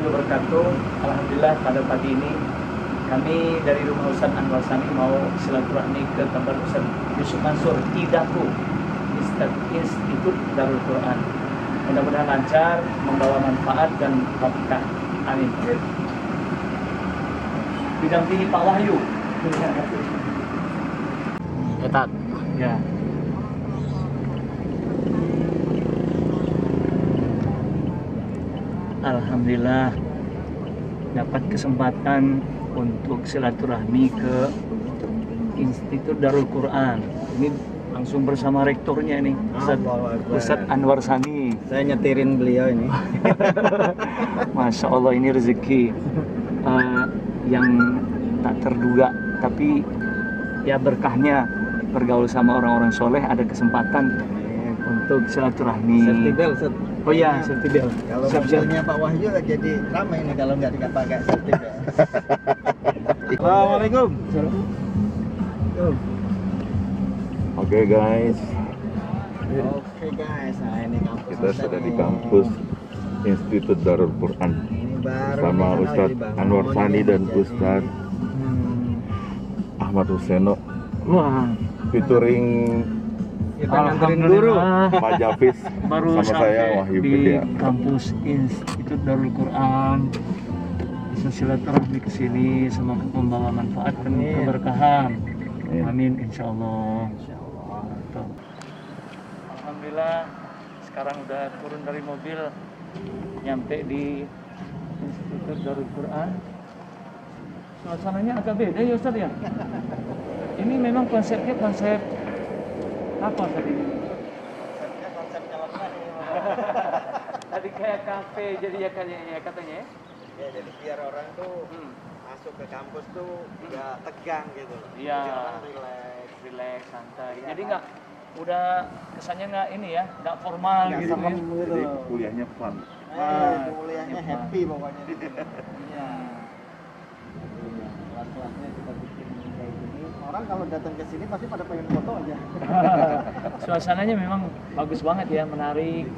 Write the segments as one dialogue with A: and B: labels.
A: warahmatullahi wabarakatuh. Alhamdulillah pada pagi ini kami dari Rumah Ustaz Anwar Sani mau silaturahmi ke tempat Ustaz Yusuf Mansur Idaku Institut Darul Quran. Mudah-mudahan lancar, membawa manfaat dan berkah. Amin. Didampingi Pak Wahyu.
B: Ketat.
A: Ya. Alhamdulillah dapat kesempatan untuk silaturahmi ke Institut Darul Quran. Ini langsung bersama rektornya nih, Ustaz Anwar Sani.
B: Saya nyetirin beliau ini.
A: Masya Allah, ini rezeki yang tak terduga, tapi ya berkahnya bergaul sama orang-orang soleh, ada kesempatan untuk silaturahmi.
B: Safety belt, Ustaz.
A: Oh iya, safety belt.
B: Kalau mobilnya Pak Wahyu jadi ramai ini kalau nggak pakai safety belt. Assalamualaikum.
C: Oke guys,
B: Oke guys, nah ini kampus
C: kita
B: Ustaz
C: sudah di
B: nih.
C: kampus Institut Darul Quran
B: Ini baru
C: sama
B: nih,
C: Ustadz
B: dibangun.
C: Anwar Sani dan
B: Jadi,
C: Ustadz Ahmad Huseno
A: Wah,
C: featuring
B: kita nganterin guru.
C: Pak Jafis
A: baru
C: sama saya
A: sampai
C: Wahyu
A: di
C: Widya.
A: kampus Institut Darul Quran. Bisa silaturahmi ke sini, semoga membawa manfaat dan
B: Amin.
A: keberkahan.
C: Amin.
A: Amin, insya Allah. Alhamdulillah, sekarang udah turun dari mobil, nyampe di Institut Darul Quran. Suasananya agak beda ya Ustaz ya. Ini memang konsepnya konsep apa tadi?
B: Konsepnya konsepnya lemah ini.
A: Tadi kayak kafe jadi ya katanya ya.
B: Ya jadi biar orang tuh masuk ke kampus tuh nggak tegang gitu loh.
A: Iya.
B: Jadi orang relax.
A: Santai.
B: Iya,
A: Jadi
B: kan?
A: nggak udah kesannya nggak ini ya, nggak formal
B: Nggak
A: gitu
B: serem
A: ya.
B: gitu.
C: Jadi kuliahnya fun.
B: Kuliahnya
A: Iya,
B: happy pokoknya di sini. Iya. Kelas-kelasnya kita bikin kayak gini. Orang kalau datang ke sini pasti pada pengen foto aja.
A: Suasananya memang bagus banget ya, menarik.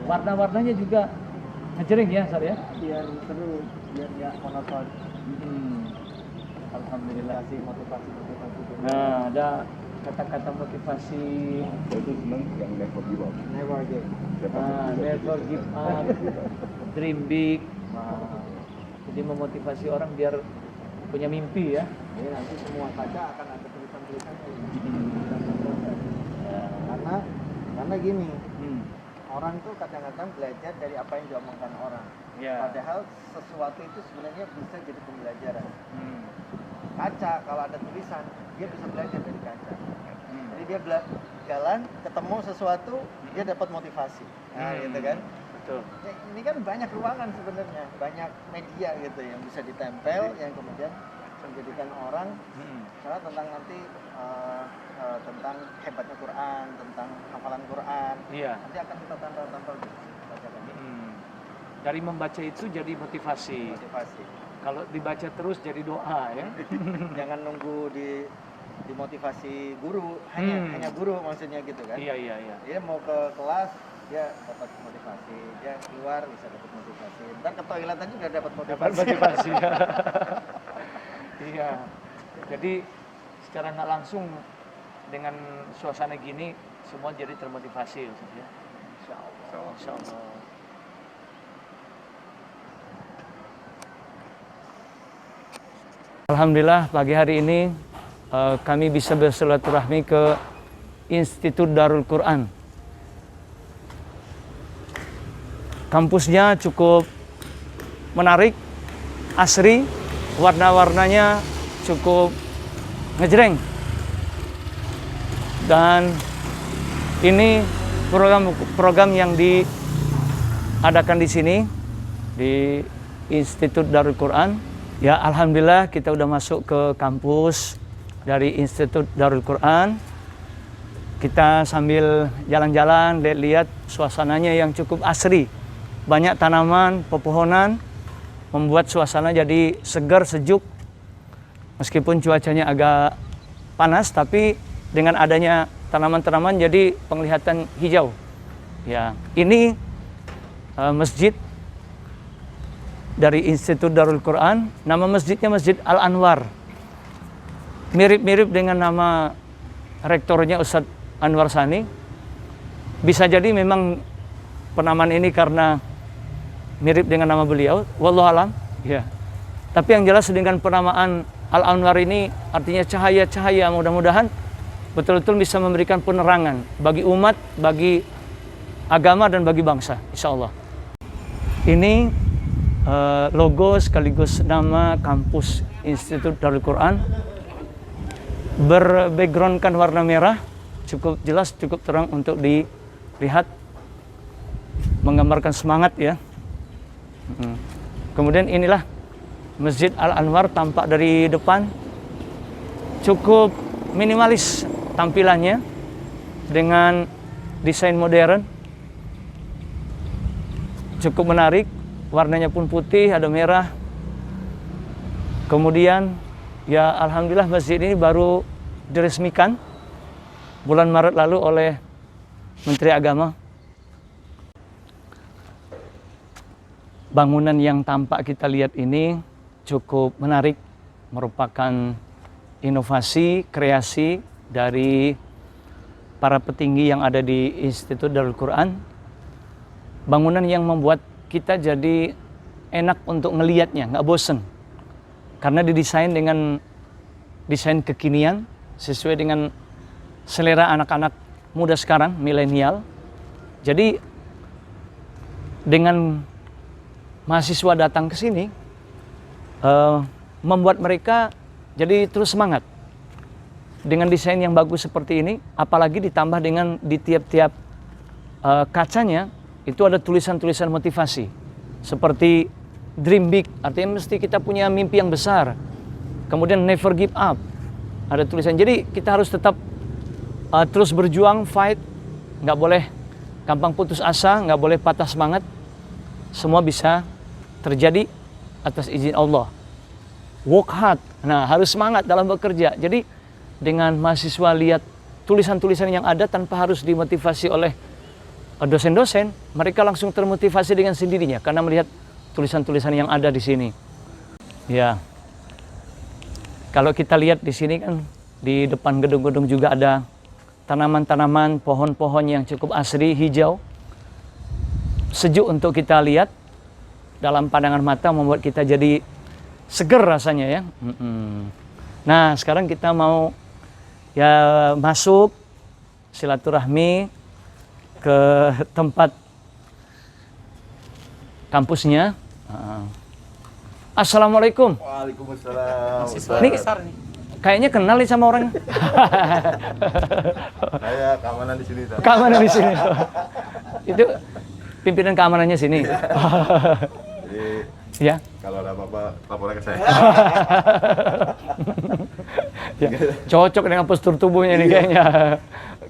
A: Warna-warnanya juga ngejreng ya, Sar ya.
B: Biar seru, biar nggak monoton.
A: Alhamdulillah.
B: Kasih motivasi.
A: Nah, ada kata-kata motivasi.
C: Saya tuh seneng yang never give up.
B: Never give.
A: Never give up, dream big. Nah, jadi memotivasi orang biar punya mimpi ya.
B: Jadi nanti semua kaca akan ada tulisan-tulisannya. Karena gini, orang tuh kadang-kadang belajar dari apa yang diomongkan orang.
A: Ya.
B: Padahal sesuatu itu sebenarnya bisa jadi pembelajaran. Kaca kalau ada tulisan, dia bisa belajar dari kaca. Jadi dia jalan, ketemu sesuatu, dia dapat motivasi. Nah, gitu kan.
A: Betul.
B: Ya, ini kan banyak ruangan sebenarnya, banyak media gitu yang bisa ditempel, yang kemudian menjadikan orang karena tentang nanti tentang hebatnya Quran, tentang hafalan Quran.
A: Iya.
B: Nanti akan kita tempel-tempel di bacakan.
A: Dari membaca itu jadi motivasi.
B: Motivasi.
A: Kalau dibaca terus jadi doa ya.
B: Jangan nunggu dimotivasi guru, hanya guru maksudnya gitu kan.
A: Iya.
B: Dia mau ke kelas, dia dapat motivasi, dia keluar bisa dapat motivasi. Ntar ke toilet aja udah dapat
A: Dapat
B: motivasi.
A: motivasi. Iya. Jadi secara nggak langsung dengan suasana gini semua jadi termotivasi Ustaz ya. Insya Allah. Alhamdulillah pagi hari ini kami bisa bersilaturahmi ke Institut Darul Quran. Kampusnya cukup menarik, asri, warna-warnanya cukup ngejreng. Dan ini program yang diadakan di sini di Institut Darul Quran. Ya alhamdulillah kita udah masuk ke kampus dari Institut Darul Quran. Kita sambil jalan-jalan lihat suasananya yang cukup asri. Banyak tanaman, pepohonan membuat suasana jadi segar, sejuk. Meskipun cuacanya agak panas, tapi dengan adanya tanaman-tanaman jadi penglihatan hijau. Ya, ini masjid dari Institut Darul Quran. Nama masjidnya Masjid Al-Anwar. Mirip-mirip dengan nama rektornya Ustadz Anwar Sani. Bisa jadi memang penamaan ini karena mirip dengan nama beliau, wallahu alam. Ya. Tapi yang jelas dengan penamaan Al-Anwar ini artinya cahaya-cahaya, mudah-mudahan betul-betul bisa memberikan penerangan bagi umat, bagi agama dan bagi bangsa, insya Allah. Ini logo sekaligus nama kampus Institut Darul Quran, berbackgroundkan warna merah, cukup jelas, cukup terang untuk dilihat, menggambarkan semangat ya. Kemudian inilah Masjid Al-Anwar tampak dari depan, cukup minimalis tampilannya dengan desain modern, cukup menarik, warnanya pun putih, ada merah. Kemudian ya alhamdulillah masjid ini baru diresmikan bulan Maret lalu oleh Menteri Agama. Bangunan yang tampak kita lihat ini cukup menarik, merupakan inovasi, kreasi dari para petinggi yang ada di Institut Darul Quran. Bangunan yang membuat kita jadi enak untuk ngelihatnya, nggak bosen. Karena didesain dengan desain kekinian, sesuai dengan selera anak-anak muda sekarang, milenial. Jadi dengan mahasiswa datang ke sini, membuat mereka jadi terus semangat. Dengan desain yang bagus seperti ini, apalagi ditambah dengan di tiap-tiap kacanya, itu ada tulisan-tulisan motivasi. Seperti dream big, artinya mesti kita punya mimpi yang besar. Kemudian never give up, ada tulisan. Jadi kita harus tetap terus berjuang, fight, nggak boleh gampang putus asa, nggak boleh patah semangat. Semua bisa terjadi atas izin Allah. Work hard, nah harus semangat dalam bekerja. Jadi dengan mahasiswa lihat tulisan-tulisan yang ada tanpa harus dimotivasi oleh dosen-dosen, mereka langsung termotivasi dengan sendirinya karena melihat tulisan-tulisan yang ada di sini. Ya, kalau kita lihat di sini kan di depan gedung-gedung juga ada tanaman-tanaman, pohon-pohon yang cukup asri, hijau, sejuk untuk kita lihat. Dalam pandangan mata membuat kita jadi seger rasanya ya. Nah sekarang kita mau ya masuk silaturahmi ke tempat kampusnya. Assalamualaikum.
C: Waalaikumsalam.
A: Ini kayaknya kenal nih sama orang.
C: Saya keamanan di sini.
A: Keamanan di sini. Itu pimpinan keamanannya sini.
C: Jadi
A: Ya.
C: kalau ada apa-apa laporan ke saya.
A: Ya. Cocok dengan postur tubuhnya nih kayaknya.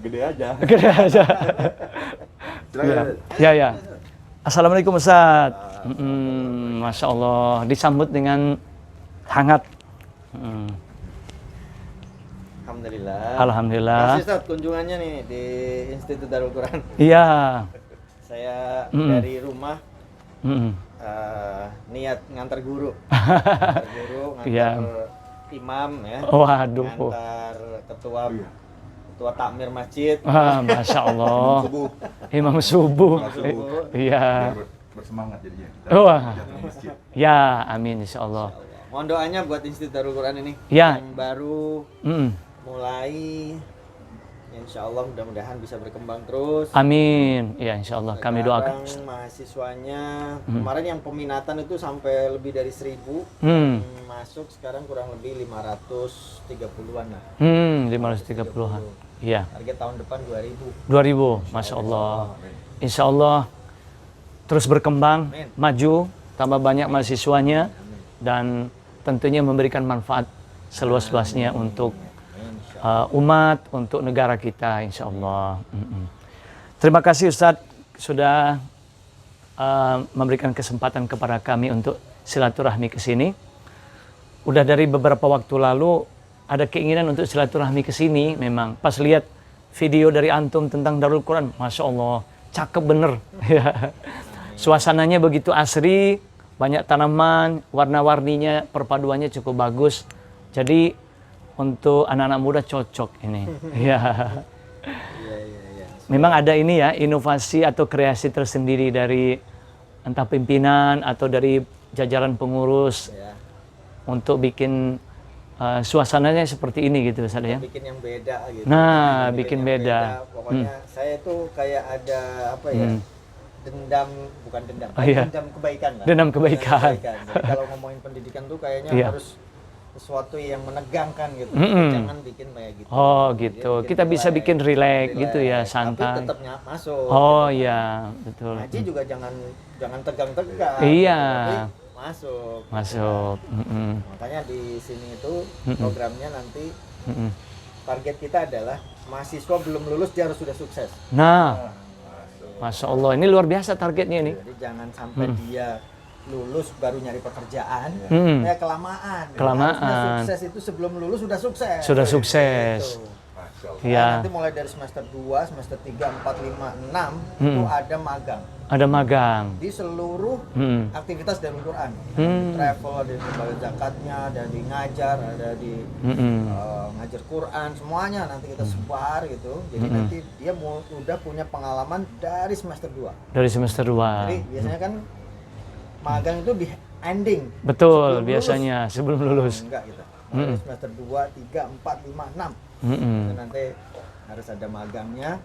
C: Gede aja.
A: Gede aja.
C: Silakan.
A: Ya. Assalamualaikum Ustaz. Masya Allah, disambut dengan hangat.
B: Alhamdulillah.
A: Alhamdulillah.
B: Terima kasih Ustaz kunjungannya nih di Institut Darul Quran.
A: Iya.
B: Saya dari rumah niat ngantar guru. Ngantar guru, ngantar
A: Iya.
B: imam ya.
A: Waduh.
B: Ngantar ketua takmir masjid.
A: Wah, Masya Allah. Imam subuh. Iya.
C: Bersemangat jadinya.
A: Wah.
C: Jatuh masjid.
A: Ya, amin insya Allah.
B: Mohon doanya buat Institut Darul Quran ini
A: Ya.
B: yang baru
A: Mm.
B: mulai, insya Allah mudah-mudahan bisa berkembang terus.
A: Amin. Ya, insya Allah kami doakan.
B: Sekarang mahasiswanya kemarin yang peminatan itu sampai lebih dari 1000 masuk, sekarang kurang lebih 530-an lah.
A: 530-an. Iya.
B: Target tahun depan 2000.
A: 2000, Masya Allah. Insya Allah terus berkembang,
B: Amin.
A: maju, tambah banyak mahasiswanya, dan tentunya memberikan manfaat seluas-luasnya untuk umat, untuk negara kita, insya Allah. Terima kasih Ustadz sudah memberikan kesempatan kepada kami untuk silaturahmi ke sini. Udah dari beberapa waktu lalu ada keinginan untuk silaturahmi ke sini. Memang pas lihat video dari antum tentang Darul Quran, Masya Allah, cakep bener. Suasananya begitu asri, banyak tanaman, warna-warninya, perpaduannya cukup bagus. Jadi untuk anak-anak muda cocok ini. Ya. Memang ada ini ya, inovasi atau kreasi tersendiri dari entah pimpinan atau dari jajaran pengurus untuk bikin suasananya seperti ini gitu, Ustaz ya.
B: Bikin yang beda gitu.
A: Nah, bikin beda.
B: Pokoknya saya tuh kayak ada apa ya? Dendam, bukan dendam, dendam kebaikan lah.
A: Dendam kebaikan.
B: Jadi kalau ngomongin pendidikan tuh kayaknya harus sesuatu yang menegangkan gitu. Jangan bikin kayak gitu.
A: Oh gitu. Kita bisa bikin relax gitu ya, santai.
B: Tapi tetap masuk.
A: Oh iya, betul.
B: Ngaji juga jangan tegang-tegang.
A: Iya.
B: Tapi
A: masuk.
B: Makanya di sini itu programnya nanti target kita adalah mahasiswa belum lulus dia harus sudah sukses.
A: Nah, Masya Allah, ini luar biasa targetnya ini.
B: Jadi jangan sampai dia lulus baru nyari pekerjaan, ya kelamaan.
A: Kelamaan.
B: Sukses itu sebelum lulus sudah sukses.
A: Sudah sukses.
B: Iya. Nanti mulai dari semester 2, semester 3, 4, 5, 6 itu ada magang.
A: Ada magang
B: Di seluruh aktivitas Darul Quran. Travel, ada di lembaga zakatnya, ada di ngajar, ada di ngajar Quran, semuanya nanti kita sebar gitu. Jadi nanti dia udah punya pengalaman dari semester 2.
A: Dari semester 2.
B: Jadi biasanya kan magang itu di ending.
A: Betul, biasanya sebelum lulus.
B: Enggak gitu. Semester 2, 3, 4, 5, 6. Itu nanti harus ada magangnya.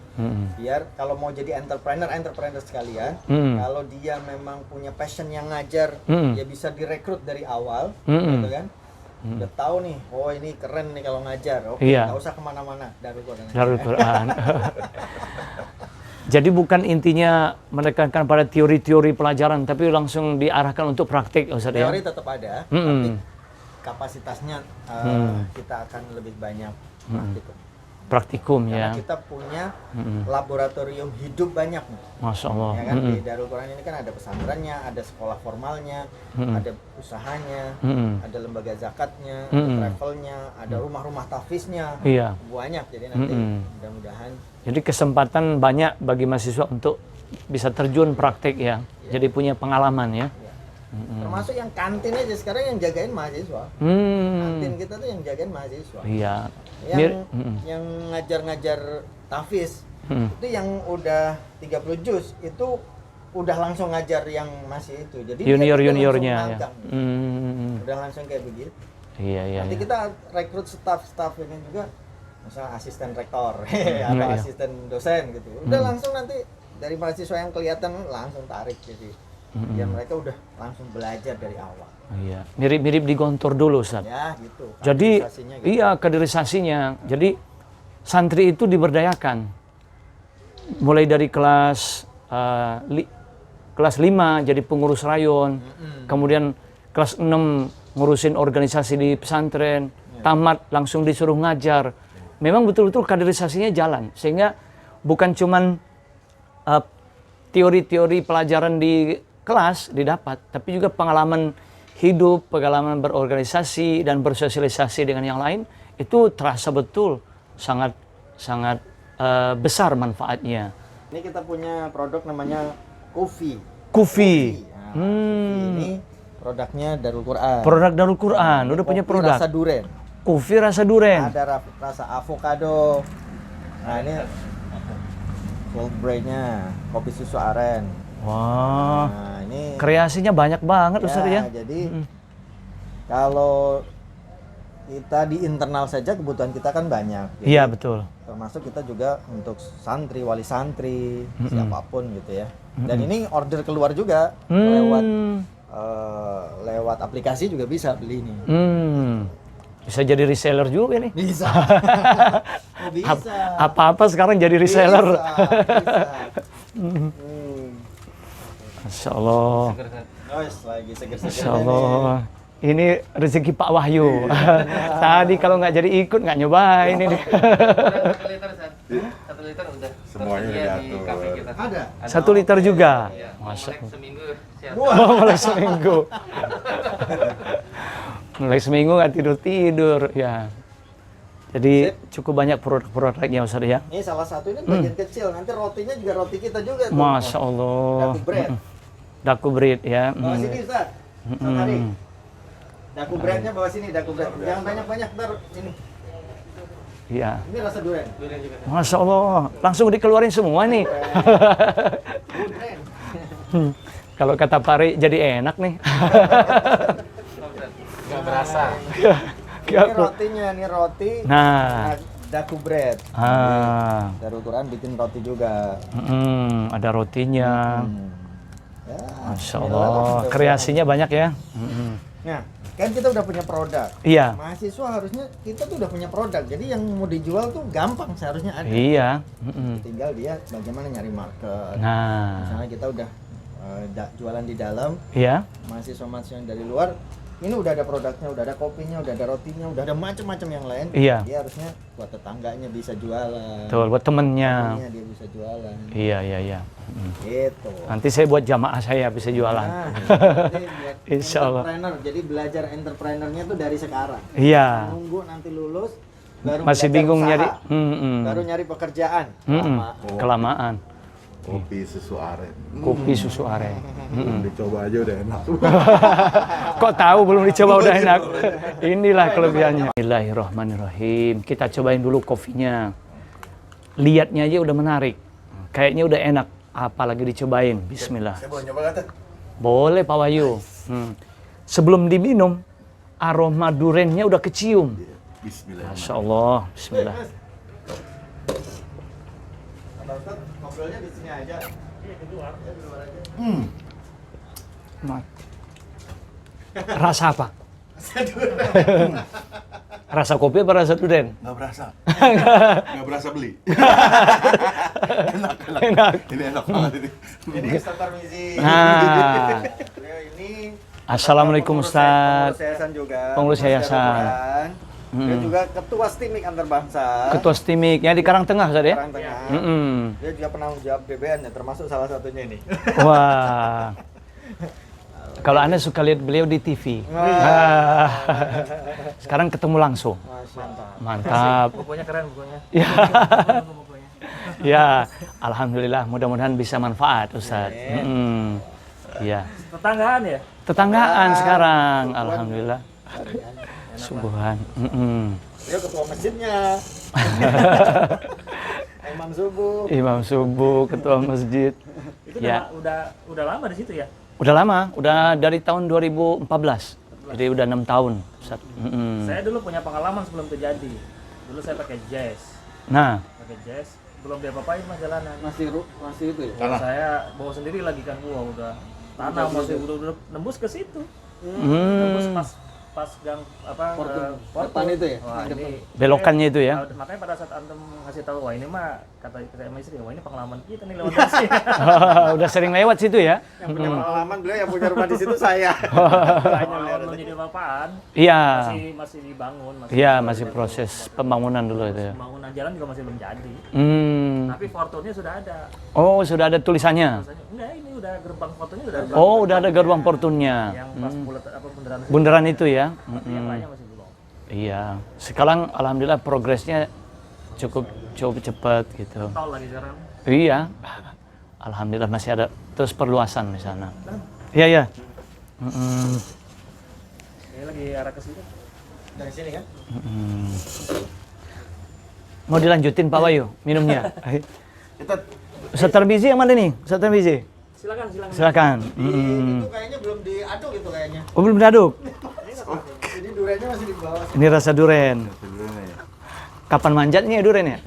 B: Biar kalau mau jadi entrepreneur sekalian, kalau dia memang punya passion yang ngajar, dia bisa direkrut dari awal, gitu kan. Udah tahu nih, oh ini keren nih kalau ngajar. Oke, nggak usah kemana-mana, Darul Quran.
A: Darul Quran. Jadi bukan intinya menekankan pada teori-teori pelajaran, tapi langsung diarahkan untuk praktik, Ustaz ya.
B: Teori tetap ada, tapi kapasitasnya kita akan lebih banyak
A: praktikum
B: karena
A: ya.
B: kita punya laboratorium hidup banyak,
A: Masya Allah.
B: Ya kan di Darul Quran ini kan ada pesantrennya, ada sekolah formalnya, ada usahanya, ada lembaga zakatnya, ada travelnya, ada rumah-rumah tahfiznya, banyak. Jadi nanti mudah-mudahan.
A: Jadi kesempatan banyak bagi mahasiswa untuk bisa terjun praktik ya. Jadi punya pengalaman ya.
B: Termasuk yang kantin aja sekarang yang jagain mahasiswa. Kantin kita tuh yang jagain mahasiswa.
A: Iya.
B: Yang ngajar-ngajar tahfiz itu yang udah 30 juz itu udah langsung ngajar yang masih itu. Jadi
A: junior-juniornya ya.
B: Udah langsung kayak begitu.
A: Iya.
B: Nanti kita rekrut staff ini juga, misalnya asisten rektor atau asisten dosen gitu. Udah langsung nanti dari mahasiswa yang kelihatan langsung tarik jadi. Ya mereka udah langsung belajar dari awal.
A: Iya, mirip-mirip di Gontor dulu, Ustaz.
B: Ya, gitu.
A: Jadi,
B: gitu.
A: iya kaderisasinya. Jadi santri itu diberdayakan. Mulai dari kelas 5 jadi pengurus rayon, kemudian kelas 6 ngurusin organisasi di pesantren, tamat langsung disuruh ngajar. Memang betul-betul kaderisasinya jalan, sehingga bukan cuman teori-teori pelajaran di kelas didapat, tapi juga pengalaman hidup, pengalaman berorganisasi dan bersosialisasi dengan yang lain itu terasa betul sangat besar manfaatnya.
B: Ini kita punya produk namanya Kufi.
A: Kufi.
B: Ini produknya Darul Quran.
A: Produk Darul Quran, udah punya produk.
B: Rasa duren.
A: Kufi rasa duren.
B: Ada rasa avocado. Nah ini cold brew-nya, kopi susu aren.
A: Wah,
B: nah, ini
A: kreasinya banyak banget Ustaz ya.
B: Jadi kalau kita di internal saja kebutuhan kita kan banyak.
A: Iya betul.
B: Termasuk kita juga untuk santri, wali santri, siapapun gitu ya. Dan ini order keluar juga lewat aplikasi juga bisa beli ini.
A: Bisa jadi reseller juga nih.
B: Bisa. Bisa.
A: Apa-apa sekarang jadi reseller.
B: Bisa.
A: Masya Allah. Masya Allah. Ini rezeki Pak Wahyu. Tadi kalau nggak jadi ikut nggak nyobain ini.
D: 1 liter, 1 liter udah.
C: Semuanya udah diatur.
D: Kafe kita.
B: Ada.
A: 1 liter juga.
D: Iya.
A: Masya
D: Mulai
A: Allah.
D: seminggu siap.
A: Mulai seminggu. Mulai seminggu nggak tidur ya. Jadi cukup banyak produk-produknya Ustaz ya.
B: Ini salah satu ini bagian kecil. Nanti rotinya juga roti kita juga tuh.
A: Masya Allah.
B: Daku bread.
A: Daku bread ya.
B: Bawa sini Ustaz. Hari. Daku breadnya bawa sini, daku bread. Jangan banyak-banyak, ntar ini.
E: Iya.
B: Ini rasa durian.
D: Durian juga.
E: Masya Allah, langsung dikeluarin semua nih.
B: Durian.
E: Kalau kata Pari jadi enak nih.
D: Nggak berasa.
B: Ini rotinya, ini roti.
E: Nah,
B: Daku bread. Darul Quran bikin roti juga.
E: Ada rotinya.
B: Ya,
E: Masya
B: ini
E: Allah,
B: lah,
E: kreasinya banyak ya.
B: Nah, kan kita udah punya produk.
E: Iya,
B: Mahasiswa harusnya kita tuh udah punya produk. Jadi yang mau dijual tuh gampang seharusnya ada.
E: iya.
B: Tinggal dia bagaimana nyari market.
E: Nah,
B: Misalnya kita udah jualan di dalam,
E: iya.
B: mahasiswa-mahasiswa yang dari luar, ini udah ada produknya, udah ada kopinya, udah ada rotinya, udah ada macam-macam yang lain.
E: Iya.
B: Dia harusnya buat tetangganya bisa jualan.
E: Betul, buat temennya.
B: Temennya dia bisa jualan.
E: Iya, iya, iya.
B: Gitu.
E: Nanti saya buat jamaah saya bisa jualan.
B: Nah, nanti buat
E: Insya Allah.
B: entrepreneur. Jadi belajar entrepreneurnya tuh dari sekarang.
E: Iya.
B: Nunggu nanti lulus, baru
E: Masih
B: belajar
E: bingung
B: usaha,
E: nyari.
B: baru nyari pekerjaan. Lama.
E: Kelamaan.
C: Kopi susu aren.
E: Kopi susu aren.
C: Dicoba aja udah enak.
E: Kok tahu belum dicoba udah enak? Inilah kelebihannya. Bismillahirrahmanirrahim. Kita cobain dulu kopinya. Lihatnya aja udah menarik. Kayaknya udah enak. Apalagi dicobain. Bismillah.
C: Saya boleh nyoba kata?
E: Boleh Pak Wahyu. Sebelum diminum, aroma durennya udah kecium.
C: Bismillah.
E: Masya Allah. Bismillah.
B: Pak Ustadz, ngobrolnya di sini aja. Iya, di luar aja.
E: Rasa apa? Rasa kopi apa rasa durian?
C: Nggak berasa. Nggak berasa beli. Enak. Ini enak banget ini.
B: Ini Ustadz Tarmizi.
E: Nah,
B: Beliau ini
E: Assalamualaikum Ustaz.
B: Pengurus yayasan juga.
E: Pengurus yayasan.
B: Dia juga ketua STIMIK Antarbangsa.
E: Ketua STIMIK ya di Karangtengah Ustaz ya?
B: Karangtengah. Dia juga penanggung jawab BBN ya, termasuk salah satunya ini.
E: Wah. Kalau Anda suka lihat beliau di TV. Sekarang ketemu langsung.
B: Mantap.
E: Mantap.
D: Bukunya keren bukunya.
E: Ya.
D: Bukunya.
E: Ya, alhamdulillah mudah-mudahan bisa manfaat Ustaz. Iya.
D: Tetanggaan ya?
E: Tetanggaan sekarang, alhamdulillah. Subuhan.
B: Dia ketua masjidnya. Imam subuh.
E: Imam subuh, ketua masjid.
D: Itu
E: Ya.
D: udah lama di situ ya?
E: Udah lama, udah dari tahun 2014. Jadi udah 6 tahun. Ustaz.
D: Saya dulu punya pengalaman sebelum terjadi. Dulu saya pakai jazz.
E: Nah,
D: Belum diapa-apain mas jalanan.
B: Masih itu ya.
C: Tanah.
D: Saya bawa sendiri lagi kan, udah tanah masih udah nembus ke situ.
E: hmm,
D: Nembus pas gang apa
B: Depan itu ya?
D: Wah, ini
E: belokannya itu ya.
D: makanya pada saat antum ngasih tahu, wah ini mah kata saya sama istri, wah ini pengalaman kita nih lewat dari sini.
E: Udah sering lewat situ ya.
B: Yang punya pengalaman beliau, yang punya rumah di situ saya.
D: Pengalaman belum jadi apa-apaan.
E: Iya.
D: Masih dibangun,
E: Iya, masih proses pembangunan dulu itu ya.
D: pembangunan jalan juga masih belum jadi.
E: Hmm.
D: Tapi Fortune-nya sudah ada.
E: Oh, sudah ada tulisannya.
D: Rasanya, enggak, ini udah gerbang Fortune-nya udah ada.
E: Oh, udah ada gerbang Fortunnya.
D: Yang pas bulat apa bundaran.
E: Bundaran itu ya.
D: Tapi yang lainnya masih belum.
E: Iya. Sekarang alhamdulillah progresnya cukup cepat gitu.
D: Tol lagi sekarang.
E: Iya. Alhamdulillah masih ada terus perluasan di sana. Iya, iya.
D: Ini lagi arah ke situ.
B: Dari sini kan?
E: Mau dilanjutin Pak Wahyu minumnya?
C: Kita
E: Ustaz Tarmizi yang mana nih? Ustaz Tarmizi.
D: Silakan.
E: Silakan.
B: Itu kayaknya belum diaduk itu kayaknya.
E: Oh, belum diaduk.
B: Jadi duriannya masih di bawah.
E: Ini rasa duren.
C: dulunya ya.
E: Kapan manjatnya ya duren ya?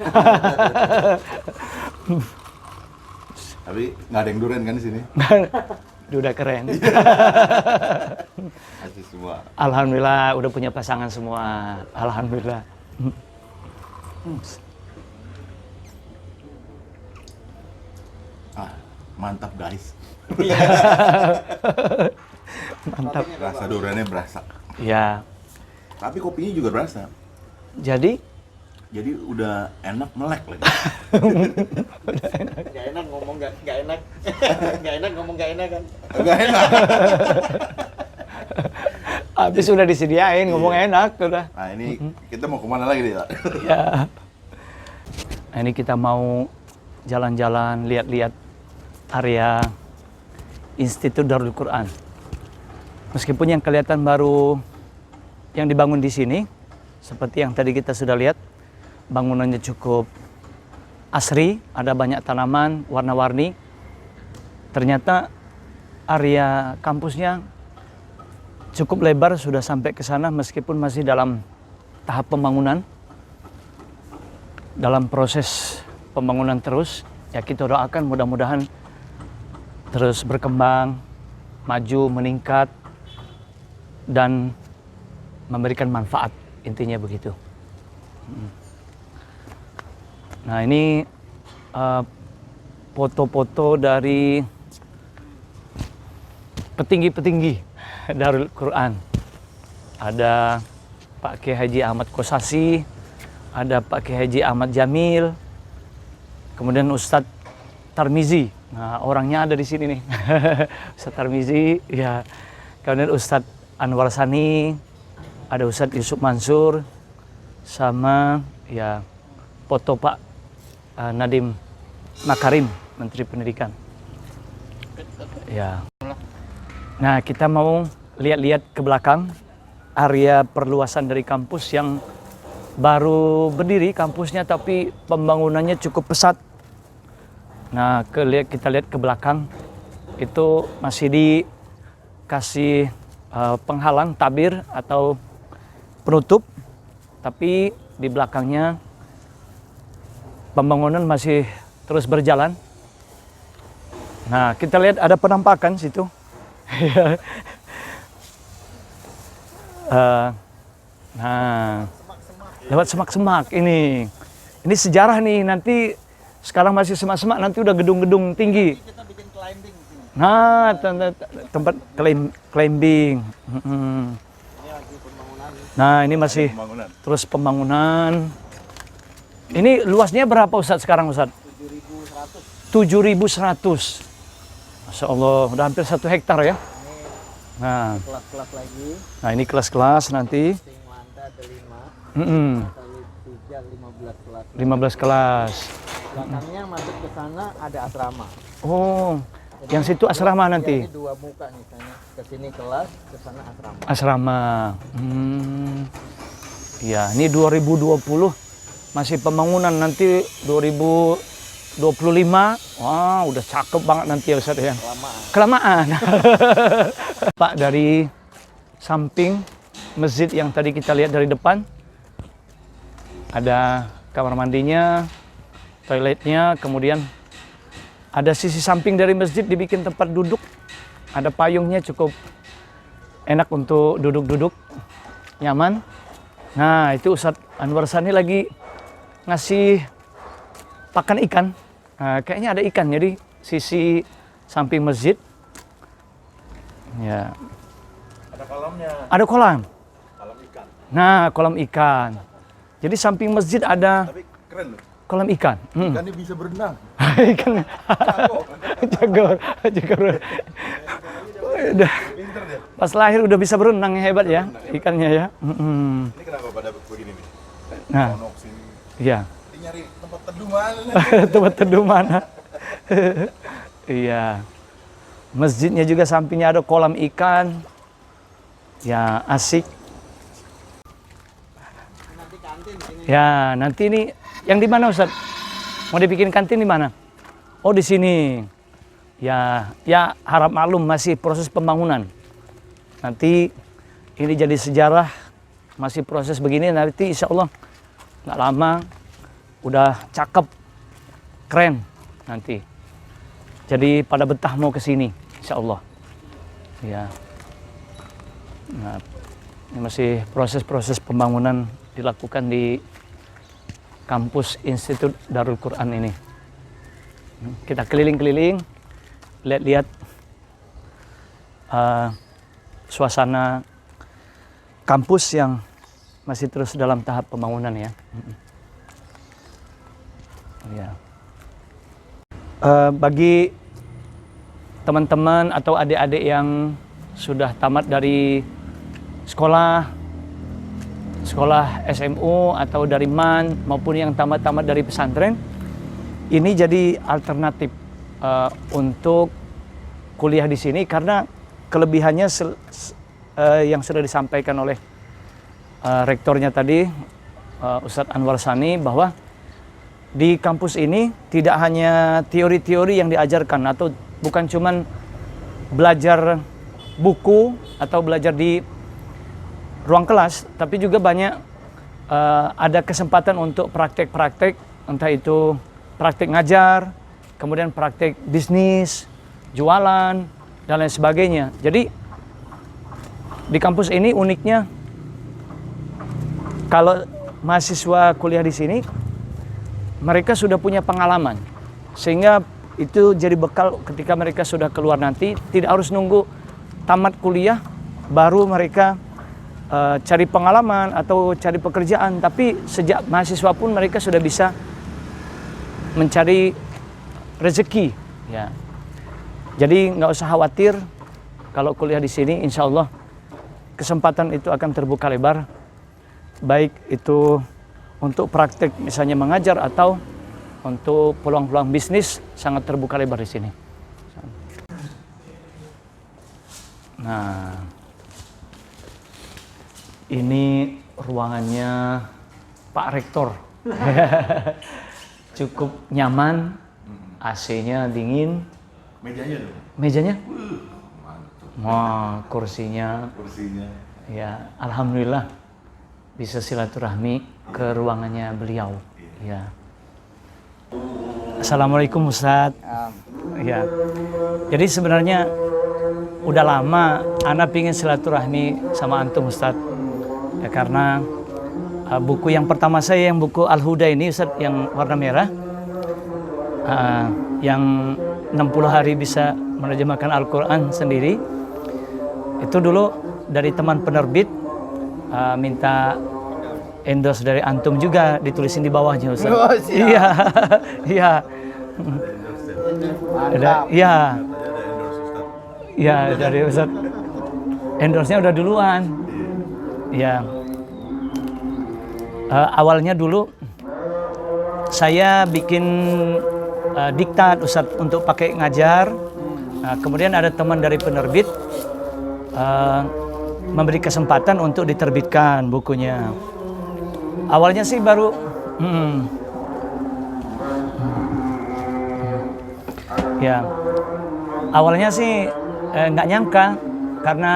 C: Tapi nggak ada yang durian kan di sini.
E: Udah keren.
C: Asli semua.
E: Alhamdulillah udah punya pasangan semua. Alhamdulillah.
C: Mantap guys.
E: Mantap.
C: Rasa duriannya berasa.
E: Ya.
C: Tapi kopinya juga berasa.
E: Jadi
C: Jadi udah enak melek lagi.
B: Gak enak ngomong gak enak. Gak enak ngomong gak enak kan.
C: Enggak enak.
E: habis sudah disediain ngomong enak udah.
C: Nah ini kita mau kemana lagi nih? Pak?
E: Ya. Nah, ini kita mau jalan-jalan, lihat-lihat area Institut Darul Quran. Meskipun yang kelihatan baru yang dibangun di sini, seperti yang tadi kita sudah lihat, bangunannya cukup asri, ada banyak tanaman warna-warni. Ternyata area kampusnya cukup lebar, sudah sampai ke sana meskipun masih dalam tahap pembangunan. Dalam proses pembangunan terus, ya kita doakan mudah-mudahan terus berkembang, maju, meningkat, dan memberikan manfaat, intinya begitu. Nah, ini foto-foto dari petinggi-petinggi Darul Quran. Ada Pak Kiai Haji Ahmad Kosasi, ada Pak Kiai Haji Ahmad Jamil, kemudian Ustadz Tarmizi. Nah, orangnya ada di sini nih. Ustadz Tarmizi, ya. Kemudian Ustadz Anwar Sani, ada Ustadz Yusuf Mansur, sama ya foto Pak Nadiem Makarim, Menteri Pendidikan. Ya. Nah, kita mau lihat-lihat ke belakang area perluasan dari kampus yang baru berdiri kampusnya, tapi pembangunannya cukup pesat. Nah, kita lihat ke belakang itu masih dikasih penghalang tabir atau penutup, tapi di belakangnya pembangunan masih terus berjalan. Nah, kita lihat ada penampakan situ. Nah, lewat semak-semak ini sejarah nih. Nanti sekarang masih semak-semak, nanti udah gedung-gedung tinggi.
B: Kita bikin climbing di sini.
E: Nah, tempat climbing.
B: Ini lagi pembangunan.
E: Nah, ini masih terus pembangunan. Ini luasnya berapa Ustadz sekarang Ustadz? 7.100. Masya Allah, udah hampir 1 hektar ya. Nah,
B: Kelas-kelas lagi.
E: nah ini kelas-kelas nanti.
B: Sing lantai ada 5.
E: Mm-mm.
B: Kali 3, 15 kelas.
E: 15 kelas.
B: Belakangnya masuk ke sana ada asrama.
E: Oh, yang situ asrama nanti.
B: Ini 2 muka nih, sana. Ke sini kelas, ke sana asrama.
E: Asrama. Ya, ini 2020 masih pembangunan, nanti 2025. Wah, udah cakep banget nanti ya Ustaz ya. Kelamaan. Pak, dari samping masjid yang tadi kita lihat dari depan, ada kamar mandinya, toiletnya, kemudian ada sisi samping dari masjid dibikin tempat duduk, ada payungnya cukup enak untuk duduk-duduk, nyaman. Nah, itu Ustadz Anwar Sani lagi ngasih pakan ikan. Nah, kayaknya ada ikan jadi sisi samping masjid. Ya.
C: Ada kolamnya.
E: Ada kolam.
C: Kolam ikan.
E: Nah, kolam ikan. Jadi samping masjid ada
C: Tapi keren loh.
E: kolam ikan.
C: Ikannya bisa berenang.
E: Ikan. Jago. Udah.
C: Pinter dia.
E: Pas lahir udah bisa berenang, hebat ya ikannya ya.
C: Ini kenapa pada begini nih?
E: Nah,
C: Monok sini.
E: iya.
C: Dia nyari tempat teduh mana?
E: Tempat teduh mana? Iya. Masjidnya juga sampingnya ada kolam ikan. Ya, asik.
B: Nanti kantin sini.
E: Ya, nanti ini yang di mana Ustaz? Mau dibikin kantin di mana? Oh, di sini. Ya, harap maklum masih proses pembangunan. Nanti ini jadi sejarah, masih proses begini, nanti insya Allah nggak lama udah cakep, keren nanti. Jadi pada betah mau ke sini, insya Allah. Ya. Nah, ini masih proses-proses pembangunan dilakukan di kampus Institut Darul Quran ini. Kita keliling-keliling, lihat-lihat suasana kampus yang masih terus dalam tahap pembangunan ya. Ya. Bagi teman-teman atau adik-adik yang sudah tamat dari sekolah SMU atau dari MAN maupun yang tamat-tamat dari pesantren, ini jadi alternatif untuk kuliah di sini karena kelebihannya yang sudah disampaikan oleh rektornya tadi, Ustadz Anwar Sani, bahwa di kampus ini tidak hanya teori-teori yang diajarkan atau bukan cuman belajar buku atau belajar di ruang kelas, tapi juga banyak ada kesempatan untuk praktek-praktek, entah itu praktek ngajar, kemudian praktek bisnis, jualan, dan lain sebagainya. Jadi di kampus ini uniknya, kalau mahasiswa kuliah di sini, mereka sudah punya pengalaman, sehingga itu jadi bekal ketika mereka sudah keluar nanti, tidak harus nunggu tamat kuliah baru mereka cari pengalaman atau cari pekerjaan, tapi sejak mahasiswa pun mereka sudah bisa mencari rezeki, ya. Jadi nggak usah khawatir kalau kuliah di sini, insya Allah kesempatan itu akan terbuka lebar, baik itu untuk praktek misalnya mengajar atau untuk peluang-peluang bisnis sangat terbuka lebar di sini. Nah, ini ruangannya Pak Rektor. Cukup nyaman, AC-nya dingin.
C: Mejanya dong.
E: Mejanya?
C: Mantap.
E: Wah, kursinya.
C: Kursinya.
E: Ya, alhamdulillah bisa silaturahmi ke ruangannya beliau. Ya. Assalamualaikum Ustadz. Ya. Jadi sebenarnya udah lama ana pingin silaturahmi sama antum Ustadz. Ya, karena buku yang pertama saya, yang buku Al-Huda ini Ustadz, yang warna merah, yang 60 hari bisa menerjemahkan Al-Quran sendiri, itu dulu dari teman penerbit, minta endorse dari antum juga, ditulisin di bawahnya Ustaz.
B: Oh,
E: iya, iya. Iya. Iya, dari Ustaz. Endorse-nya udah duluan. Iya. Awalnya dulu saya bikin diktat Ustaz untuk pakai ngajar. Kemudian ada teman dari penerbit memberi kesempatan untuk diterbitkan bukunya. Awalnya sih baru ya, awalnya sih nggak nyangka, karena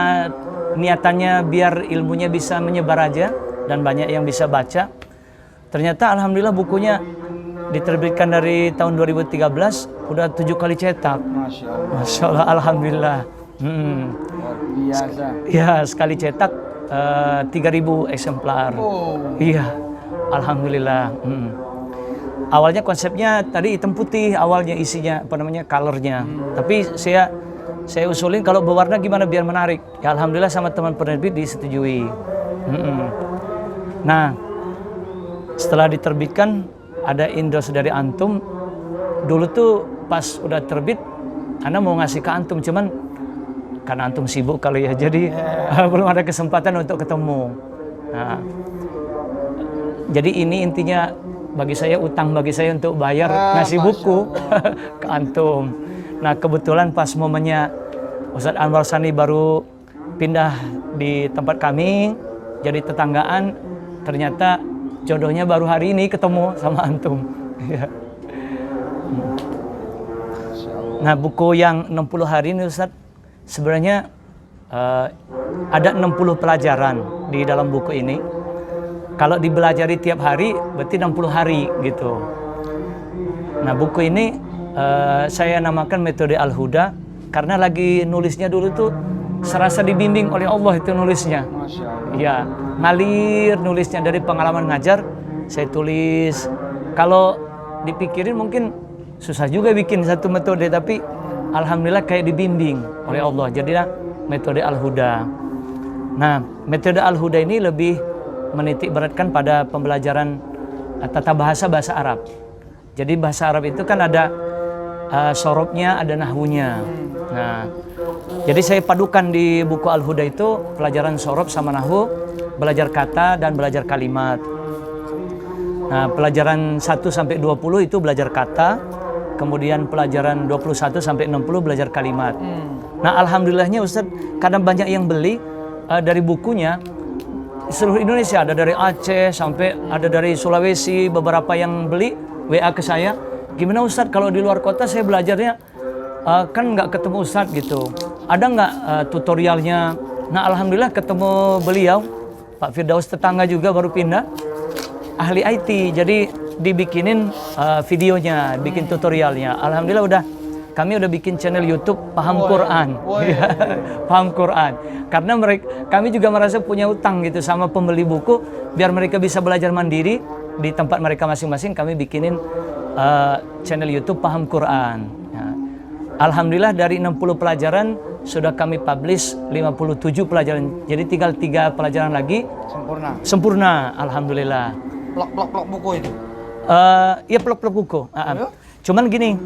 E: niatannya biar ilmunya bisa menyebar aja dan banyak yang bisa baca. Ternyata alhamdulillah bukunya diterbitkan dari tahun 2013 udah 7 kali cetak. Masya Allah, alhamdulillah.
B: Luar biasa.
E: Ya, sekali cetak 3.000 eksemplar. Iya, alhamdulillah. Awalnya konsepnya tadi hitam putih, awalnya isinya apa namanya, colornya. Tapi saya usulin kalau berwarna gimana biar menarik. Ya alhamdulillah sama teman penerbit disetujui. Nah, setelah diterbitkan ada endorse dari antum. Dulu tuh pas udah terbit, ana mau ngasih ke antum, cuman karena antum sibuk kali ya, jadi belum ada kesempatan untuk ketemu. Nah, jadi ini intinya bagi saya, utang bagi saya untuk bayar ngasih buku ke antum. Nah, kebetulan pas momennya Ustadz Anwar Sani baru pindah di tempat kami, jadi tetanggaan, ternyata jodohnya baru hari ini ketemu sama antum. Nah, buku yang 60 hari ini Ustadz, sebenarnya ada 60 pelajaran di dalam buku ini. Kalau dibelajari tiap hari berarti 60 hari gitu. Nah, buku ini saya namakan metode Al-Huda karena lagi nulisnya dulu tuh serasa dibimbing oleh Allah itu nulisnya. Ya, ngalir nulisnya dari pengalaman ngajar, saya tulis. Kalau dipikirin mungkin susah juga bikin satu metode, tapi alhamdulillah kayak dibimbing oleh Allah. Jadilah metode Al-Huda. Nah, metode Al-Huda ini lebih menitik beratkan pada pembelajaran tata bahasa Arab. Jadi bahasa Arab itu kan ada sorobnya, ada nahwunya. Nah, jadi saya padukan di buku Al-Huda itu pelajaran sorob sama nahwu, belajar kata dan belajar kalimat. Nah, pelajaran 1 sampai 20 itu belajar kata, kemudian pelajaran 21 sampai 60 belajar kalimat. Nah, alhamdulillahnya Ustadz, kadang banyak yang beli, dari bukunya seluruh Indonesia, ada dari Aceh sampai ada dari Sulawesi, beberapa yang beli WA ke saya, gimana Ustadz kalau di luar kota saya belajarnya kan nggak ketemu Ustadz gitu, ada nggak tutorialnya? Nah alhamdulillah ketemu beliau, Pak Firdaus tetangga juga baru pindah, ahli IT, jadi dibikinin videonya, bikin tutorialnya. Alhamdulillah kami udah bikin channel YouTube Paham Quran. Paham Quran. Karena kami juga merasa punya utang gitu sama pembeli buku, biar mereka bisa belajar mandiri di tempat mereka masing-masing. Kami bikinin channel YouTube Paham Quran. Ya. Alhamdulillah dari 60 pelajaran sudah kami publish 57 pelajaran. Jadi tinggal 3 pelajaran lagi. Sempurna. Alhamdulillah.
B: Blok buku itu.
E: Ya blok-blok buku. Cuman gini,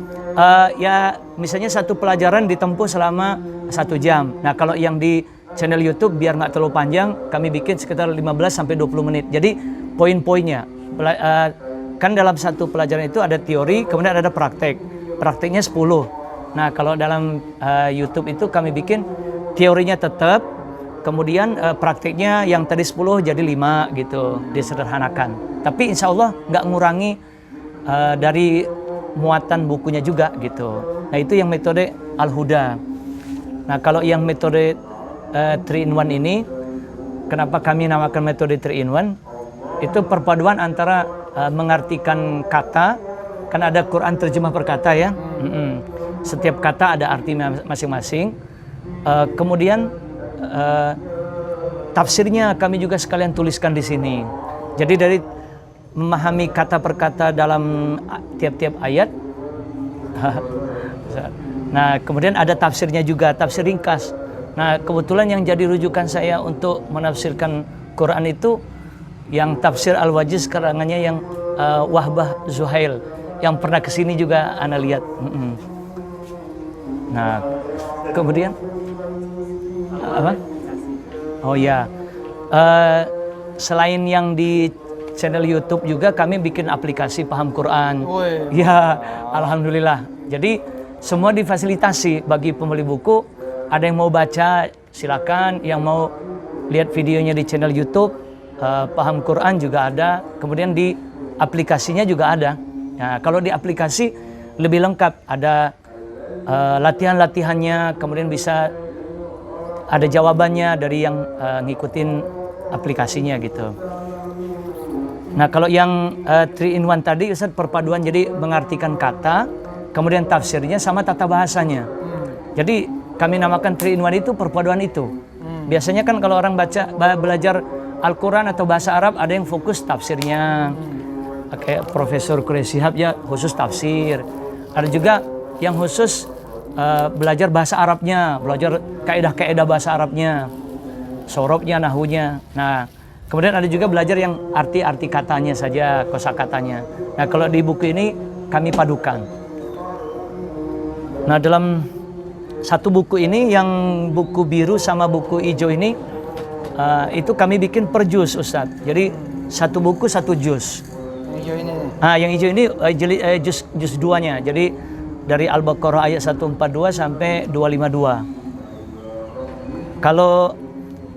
E: ya misalnya satu pelajaran ditempuh selama 1 jam. Nah kalau yang di channel YouTube biar nggak terlalu panjang, kami bikin sekitar 15-20 menit. Jadi poin-poinnya, kan dalam satu pelajaran itu ada teori, kemudian ada praktek. Prakteknya 10. Nah kalau dalam YouTube itu kami bikin teorinya tetap, kemudian prakteknya yang tadi 10 jadi 5 gitu, disederhanakan. Tapi insya Allah nggak ngurangi dari muatan bukunya juga gitu. Nah itu yang metode Al-Huda. Nah kalau yang metode 3-in-1 ini, kenapa kami namakan metode 3-in-1? Itu perpaduan antara mengartikan kata, kan ada Quran terjemah per kata ya. Setiap kata ada arti masing-masing. Kemudian tafsirnya kami juga sekalian tuliskan di sini. Jadi dari memahami kata per kata dalam tiap-tiap ayat. Nah, kemudian ada tafsirnya juga, tafsir ringkas. Nah, kebetulan yang jadi rujukan saya untuk menafsirkan Quran itu yang tafsir Al-Wajiz karangannya yang Wahbah Zuhail, yang pernah kesini juga ana lihat. Nah, kemudian apa? Oh ya, selain yang di channel YouTube juga kami bikin aplikasi Paham Quran. Ya, alhamdulillah. Jadi semua difasilitasi bagi pembeli buku. Ada yang mau baca silakan, yang mau lihat videonya di channel YouTube Paham Quran juga ada. Kemudian di aplikasinya juga ada. Nah, kalau di aplikasi lebih lengkap, ada latihan-latihannya, kemudian bisa ada jawabannya dari yang ngikutin aplikasinya gitu. Nah kalau yang 3-in-1 tadi Ustaz perpaduan, jadi mengartikan kata, kemudian tafsirnya sama tata bahasanya. Jadi kami namakan 3-in-1 itu perpaduan itu. Biasanya kan kalau orang belajar Al-Quran atau bahasa Arab ada yang fokus tafsirnya. Kayak Profesor Quraish Shihab ya khusus tafsir. Ada juga yang khusus belajar bahasa Arabnya, belajar kaidah-kaidah bahasa Arabnya, sorobnya, nahunya. Nah, kemudian ada juga belajar yang arti-arti katanya saja, kosakatanya. Nah, kalau di buku ini kami padukan. Nah, dalam satu buku ini, yang buku biru sama buku hijau ini, itu kami bikin per juz, Ustadz. Jadi satu buku satu juz.
B: Hijau ini.
E: Yang hijau ini juz 2-nya. Jadi dari Al-Baqarah ayat 142 sampai 252. Kalau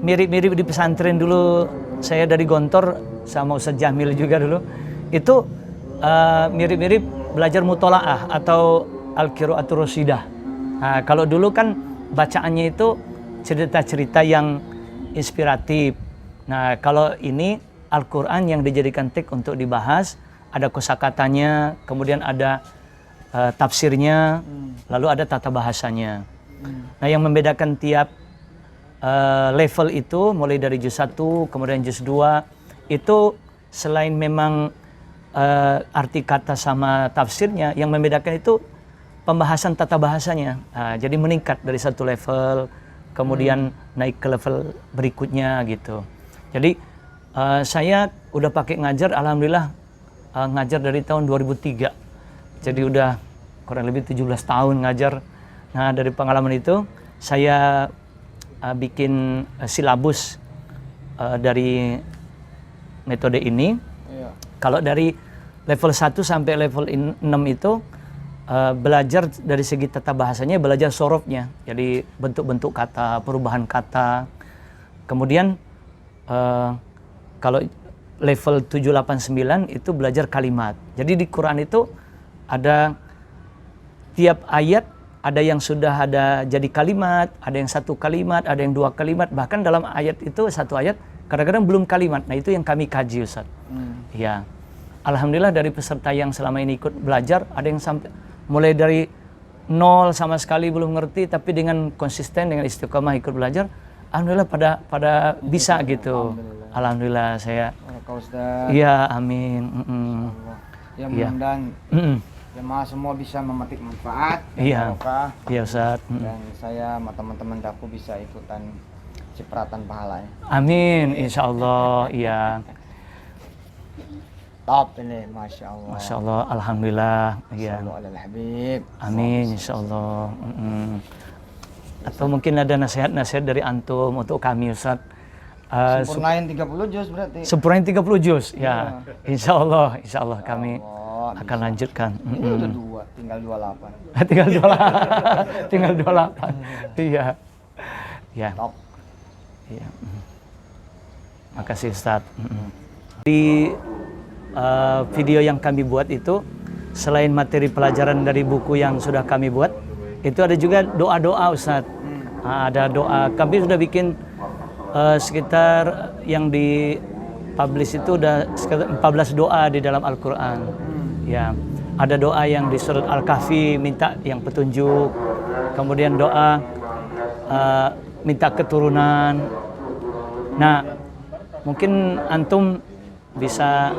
E: mirip-mirip di pesantren dulu, saya dari Gontor sama Ustadz Jamil juga dulu, itu mirip-mirip belajar mutolaah atau Al-Qira'atul Rasyidah. Nah, kalau dulu kan bacaannya itu cerita-cerita yang inspiratif. Nah, kalau ini Al-Quran yang dijadikan teks untuk dibahas, ada kosakatanya, kemudian ada tafsirnya, lalu ada tata bahasanya. Nah, yang membedakan tiap level itu mulai dari juz 1, kemudian juz 2, itu selain memang arti kata sama tafsirnya, yang membedakan itu pembahasan tata bahasanya. Jadi meningkat dari satu level, kemudian naik ke level berikutnya gitu. Jadi saya udah pakai ngajar, alhamdulillah ngajar dari tahun 2003. Jadi udah kurang lebih 17 tahun ngajar. Nah, dari pengalaman itu saya bikin silabus dari metode ini. Kalau dari level 1 sampai level 6 itu belajar dari segi tata bahasanya, belajar sorofnya. Jadi bentuk-bentuk kata, perubahan kata. Kemudian kalau level 789 itu belajar kalimat. Jadi di Quran itu ada tiap ayat ada yang sudah ada jadi kalimat, ada yang satu kalimat, ada yang dua kalimat, bahkan dalam ayat itu satu ayat kadang-kadang belum kalimat. Nah, itu yang kami kaji, Ustaz. Ya. Alhamdulillah dari peserta yang selama ini ikut belajar, ada yang sampai mulai dari nol sama sekali belum ngerti, tapi dengan konsisten, dengan istiqomah ikut belajar, alhamdulillah pada bisa gitu. Alhamdulillah saya.
F: Ustaz.
E: Iya, amin.
F: Ya
E: Iya.
F: mudah-mudahan jemaah semua bisa memetik manfaat
E: Iya.
F: barokah.
E: Iya, Ustaz.
F: Dan saya sama teman-teman Daku bisa ikutan cipratan pahalanya.
E: Amin, insya Allah. Iya.
F: Top ini, Masya Allah.
E: Masya Allah, alhamdulillah. Iya.
F: Sallu alal Habib.
E: Amin, insya Allah. Atau mungkin ada nasihat-nasihat dari antum untuk kami, Ustaz.
F: Sempurnain 30 juz berarti.
E: Sempurnain 30 juz, ya. Insya Allah kami
F: Allah,
E: akan lanjutkan.
F: Ini udah 2, tinggal 28.
E: Tinggal 28. Tinggal 28. Iya. Ya.
F: Top.
E: Iya. Makasih, Ustaz. Di video yang kami buat itu, selain materi pelajaran dari buku yang sudah kami buat, itu ada juga doa-doa, Ustaz. Ada doa. Kami sudah bikin sekitar yang di publish itu udah sekitar 14 doa di dalam Al-Quran. Ya, ada doa yang di surat Al-Kahfi minta yang petunjuk, kemudian doa minta keturunan. Nah, mungkin antum bisa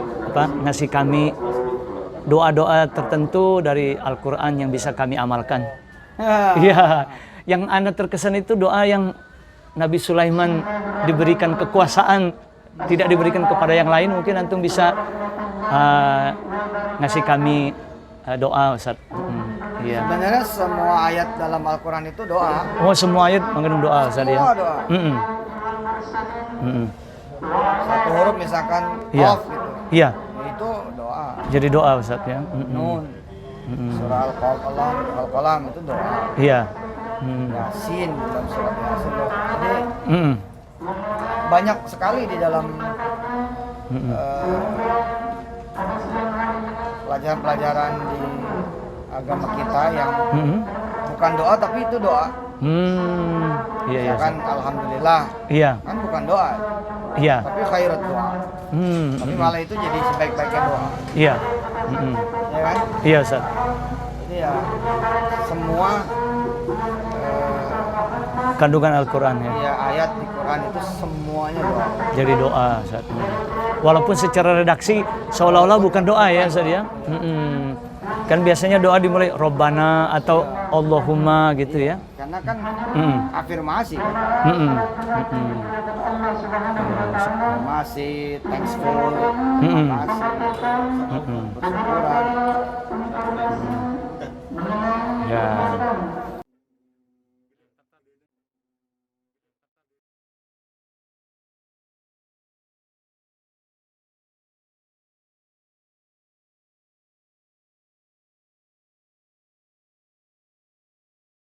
E: ngasih kami doa-doa tertentu dari Al-Quran yang bisa kami amalkan. Iya, yang Anda terkesan itu doa yang Nabi Sulaiman diberikan kekuasaan, tidak diberikan kepada yang lain. Mungkin antum bisa ngasih kami doa, Ustaz. Iya.
F: Sebenarnya semua ayat dalam Al-Quran itu doa.
E: Oh, semua ayat mengandung doa, Ustaz, ya?
F: Semua doa. Satu huruf misalkan
E: Iya.
F: Qaf gitu.
E: Iya.
F: Itu doa.
E: Jadi doa, Ustaz, ya?
F: Nun. Surah Al-Qalam itu doa.
E: Iya.
F: Yasin dalam surat Yasin. Jadi
E: Mm-mm.
F: banyak sekali di dalam pelajaran-pelajaran di agama kita yang bukan doa tapi itu doa.
E: Iya, iya.
F: Misalkan Alhamdulillah,
E: Iya.
F: kan bukan doa,
E: Iya.
F: tapi khairat doa. Tapi malah itu jadi sebaik-baiknya doa,
E: Iya.
F: ya kan?
E: Iya, Ustaz.
F: Jadi ya semua
E: Kandungan Al-Quran, ya.
F: ya ayat di Quran itu semuanya doa.
E: Jadi doa, Ustaz. Walaupun secara redaksi seolah-olah bukan doa, ya, Ustaz, ya. Kan biasanya doa dimulai Robbana atau Allahumma gitu, ya.
F: Karena kan afirmasi, kan? Afirmasi, thankful, terima kasih, bersyukuran.
E: Ya.